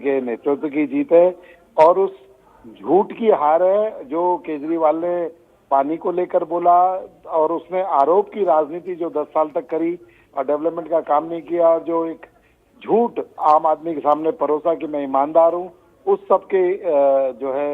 के नेतृत्व की जीत है और उस झूठ की हार है जो केजरीवाल ने पानी को लेकर बोला और उसने आरोप की राजनीति जो 10 साल तक करी और डेवलपमेंट का काम नहीं किया और जो एक झूठ आम आदमी के सामने परोसा कि मैं ईमानदार हूँ, उस सब के जो है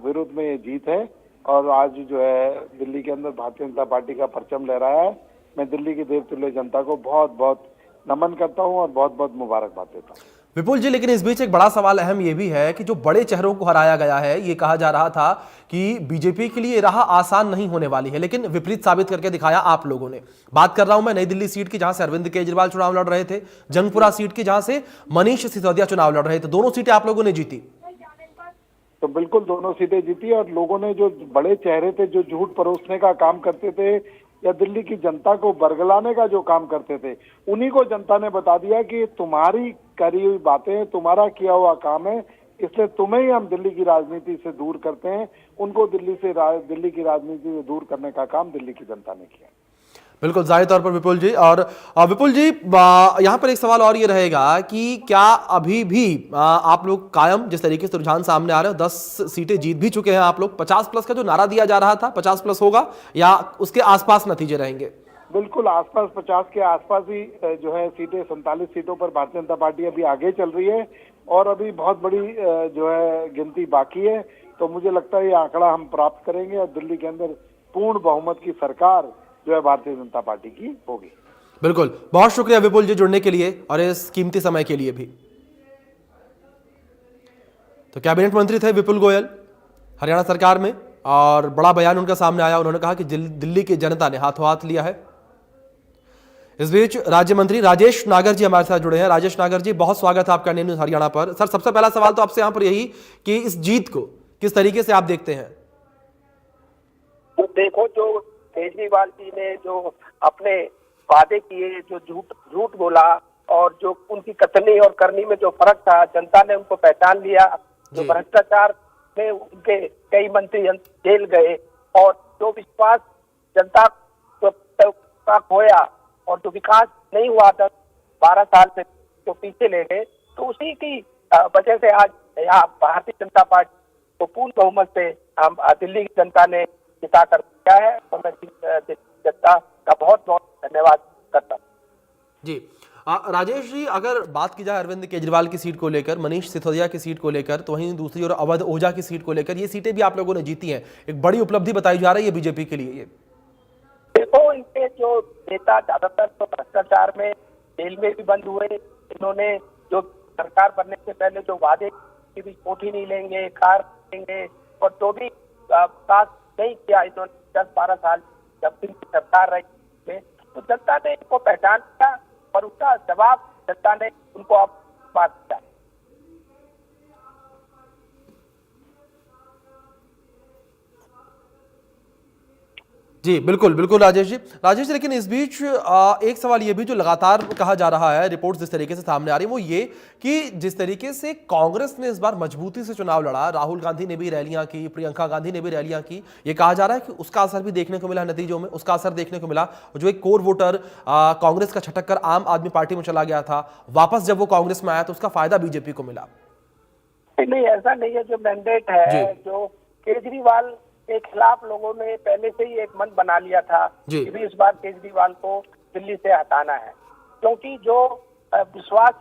विरुद्ध में ये जीत है। और आज जो है दिल्ली के अंदर भारतीय जनता पार्टी का परचम लहराया है। मैं दिल्ली की देवतुल्य जनता को बहुत बहुत नमन करता हूं और बहुत बहुत मुबारकबाद देता हूं। विपुल जी, लेकिन इस बीच एक बड़ा सवाल अहम ये भी है कि जो बड़े चेहरों को हराया गया है, ये कहा जा रहा था कि बीजेपी के लिए राह आसान नहीं होने वाली है, लेकिन विपरीत साबित करके दिखाया आप लोगों ने। बात कर रहा हूं मैं नई दिल्ली सीट की, जहां से अरविंद केजरीवाल चुनाव लड़ रहे थे, जंगपुरा सीट की, जहां से मनीष सिसोदिया चुनाव लड़ रहे थे। दोनों सीटें आप लोगों ने जीती। तो बिल्कुल दोनों सीटें जीती और लोगों ने जो बड़े चेहरे थे, जो झूठ परोसने का काम करते थे या दिल्ली की जनता को बरगलाने का जो काम करते थे, उन्हीं को जनता ने बता दिया कि तुम्हारी करी हुई बातें, तुम्हारा किया हुआ काम है, इसलिए तुम्हें ही हम दिल्ली की राजनीति से दूर करते हैं। उनको दिल्ली की राजनीति से दूर करने का काम दिल्ली की जनता ने किया। बिल्कुल जाहिर तौर पर विपुल जी। और विपुल जी, यहां पर एक सवाल और ये रहेगा कि क्या अभी भी आप लोग कायम, जिस तरीके से रुझान सामने आ रहे हो, 10 सीटें जीत भी चुके हैं आप लोग, 50+ का जो नारा दिया जा रहा था 50+ होगा या उसके आसपास नतीजे रहेंगे? बिल्कुल आसपास 50 के आसपास ही जो है सीटें, 47 सीटों पर भारतीय जनता पार्टी अभी आगे चल रही है और अभी बहुत बड़ी जो है गिनती बाकी है। तो मुझे लगता है ये आंकड़ा हम प्राप्त करेंगे और दिल्ली के अंदर पूर्ण बहुमत की सरकार जो है भारतीय जनता पार्टी की होगी। बिल्कुल, बहुत शुक्रिया विपुल जी जुड़ने के लिए और इस कीमती समय के लिए भी। तो कैबिनेट मंत्री थे विपुल गोयल हरियाणा सरकार में, और बड़ा बयान उनका सामने आया। उन्होंने कहा कि दिल्ली की जनता ने हाथों हाथ लिया है। इस बीच राज्य मंत्री राजेश नागर जी हमारे साथ जुड़े हैं। राजेश नागर जी, बहुत स्वागत है आपका NN न्यूज़ हरियाणा पर। सर, सबसे पहला सवाल तो आपसे यहां पर यही कि इस जीत को किस तरीके से आप देखते हैं? तो देखो, जो केजरीवाल जी ने जो अपने वादे किए, जो झूठ बोला और जो उनकी कथनी और करनी में जो फर्क था, जनता ने उनको पहचान लिया। जो भ्रष्टाचार में उनके कई मंत्री जेल गए और जो विश्वास जनता का खोया और जो विकास नहीं हुआ 10-12 साल से जो पीछे ले गए, तो उसी की वजह से आज यहाँ भारतीय जनता पार्टी को पूर्ण बहुमत से दिल्ली की जनता ने जिता कर दिया है और मैं जनता का बहुत बहुत धन्यवाद करता हूँ। जी राजेश जी, अगर बात की जाए अरविंद केजरीवाल की सीट को लेकर, मनीष सिसोदिया की सीट को लेकर, तो वहीं दूसरी ओर अवध ओझा की सीट को लेकर, ये सीटें भी आप लोगों ने जीती हैं। एक बड़ी उपलब्धि बताई जा रही है बीजेपी के लिए। ये देखो, इनके जो नेता ज्यादातर तो भ्रष्टाचार में जेल में भी बंद हुए। इन्होंने जो सरकार बनने से पहले जो वादे की भी कोठी नहीं लेंगे, कार लेंगे और जो भी विकास नहीं किया इन्होंने 10-12 साल जब इनकी सरकार रही, तो जनता ने इनको पहचान किया और उसका जवाब जनता ने उनको अब बात दिया। जी बिल्कुल बिल्कुल राजेश जी, लेकिन इस बीच एक सवाल ये भी जो लगातार कहा जा रहा है, रिपोर्ट्स जिस तरीके से सामने आ रही है, वो ये कि जिस तरीके से कांग्रेस ने इस बार मजबूती से चुनाव लड़ा, राहुल गांधी ने भी रैलियां की, प्रियंका गांधी ने भी रैलियां की, ये कहा जा रहा है कि उसका असर भी देखने को मिला नतीजों में, उसका असर देखने को मिला। जो एक कोर वोटर कांग्रेस का छटक कर आम आदमी पार्टी में चला गया था, वापस जब वो कांग्रेस में आया तो उसका फायदा बीजेपी को मिला। नहीं, ऐसा नहीं है। जो मैंडेट है, जो केजरीवाल के खिलाफ लोगों ने पहले से ही एक मन बना लिया था कि भी इस बार केजरीवाल को दिल्ली से हटाना है, क्योंकि जो विश्वास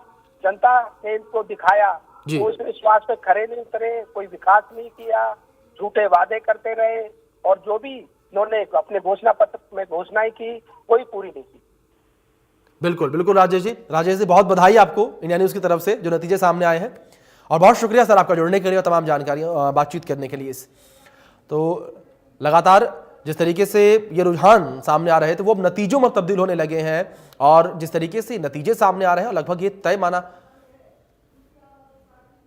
जनता ने इनको दिखाया वो इस विश्वास पे खरे नहीं उतरे, कोई विकास नहीं किया, झूठे वादे करते रहे और जो भी इन्होंने अपने घोषणा पत्र में घोषणाएं की कोई पूरी नहीं की। बिल्कुल बिल्कुल राजेश जी, बहुत बधाई आपको इंडिया न्यूज़ की तरफ से जो नतीजे सामने आए हैं, और बहुत शुक्रिया सर आपका जुड़ने के लिए और तमाम जानकारियां बातचीत करने के लिए। तो लगातार जिस तरीके से ये रुझान सामने आ रहे थे वो अब नतीजों में तब्दील होने लगे हैं, और जिस तरीके से नतीजे सामने आ रहे हैं लगभग ये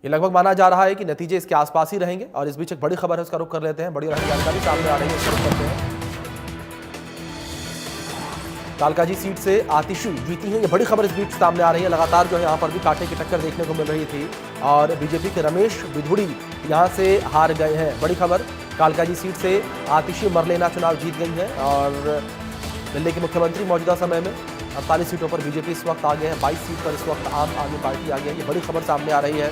लगभग माना जा रहा है कि नतीजे इसके आसपास ही रहेंगे। और इस बीच एक बड़ी खबर है, उसका रुख कर लेते हैं। बड़ी जानकारी सामने आ रही है, उसका रुख करते हैं। कालकाजी सीट से आतिशी जीती हैं, ये बड़ी खबर इस बीच सामने आ रही है। लगातार जो है यहाँ पर भी कांटे की टक्कर देखने को मिल रही थी और बीजेपी के रमेश बिधूड़ी यहाँ से हार गए हैं। बड़ी खबर, कालकाजी सीट से आतिशी मरलेना चुनाव जीत गई है और दिल्ली के मुख्यमंत्री मौजूदा समय में 48 सीटों पर बीजेपी इस वक्त आ गए हैं। 22 सीट पर इस वक्त आम आदमी पार्टी आ गई है। ये बड़ी खबर सामने आ रही है।